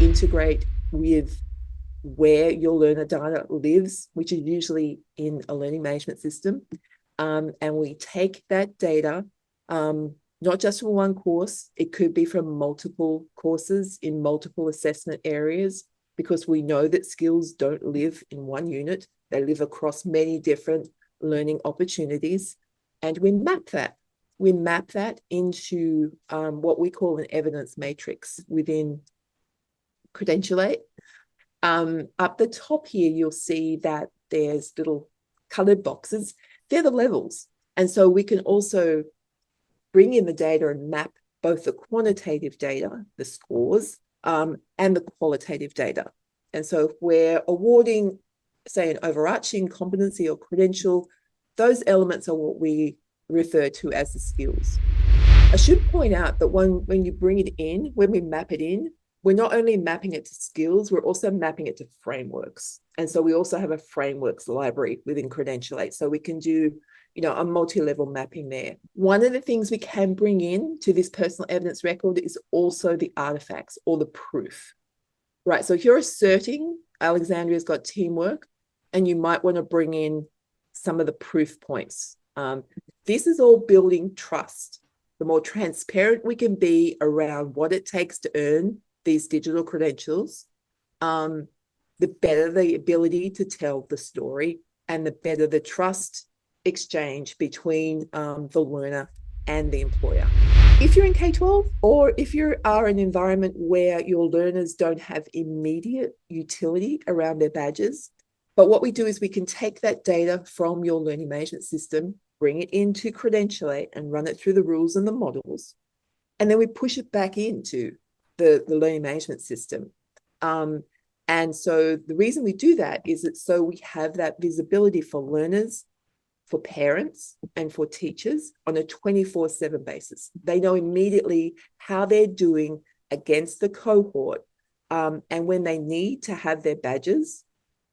integrate with where your learner data lives, which is usually in a learning management system. And we take that data, not just from one course, it could be from multiple courses in multiple assessment areas, because we know that skills don't live in one unit, they live across many different learning opportunities. And we map that. We map that into what we call an evidence matrix within Credentialate. Up the top here, you'll see that there's little colored boxes. They're the levels. And so we can also bring in the data and map both the quantitative data, the scores, and the qualitative data. And so if we're awarding, say, an overarching competency or credential, those elements are what we refer to as the skills. I should point out that when you bring it in, when we map it in, we're not only mapping it to skills, we're also mapping it to frameworks. And so we also have a frameworks library within Credentialate. So we can do, a multi-level mapping there. One of the things we can bring in to this personal evidence record is also the artifacts or the proof, right? So if you're asserting Alexandria's got teamwork, and you might want to bring in some of the proof points. This is all building trust. The more transparent we can be around what it takes to earn these digital credentials, the better the ability to tell the story and the better the trust exchange between the learner and the employer. If you're in K-12 or if you are in an environment where your learners don't have immediate utility around their badges, but what we do is we can take that data from your learning management system, bring it into Credentialate and run it through the rules and the models, and then we push it back into the learning management system. And so the reason we do that is that so we have that visibility for learners, for parents, and for teachers on a 24/7 basis. They know immediately how they're doing against the cohort. And when they need to have their badges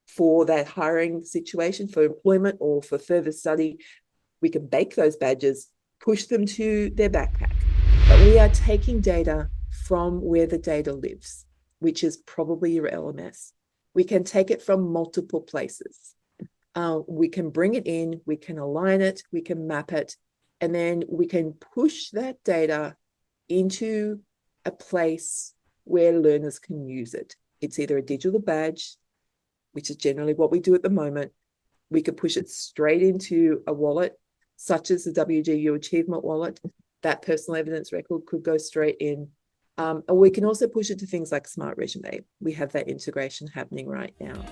for that hiring situation, for employment or for further study, we can bake those badges, push them to their backpack. But we are taking data from where the data lives, which is probably your LMS. We can take it from multiple places. We can bring it in, we can align it, we can map it, and then we can push that data into a place where learners can use it. It's either a digital badge, which is generally what we do at the moment. We could push it straight into a wallet, such as the WGU Achievement Wallet. That personal evidence record could go straight in. And we can also push it to things like Smart Resume. We have that integration happening right now.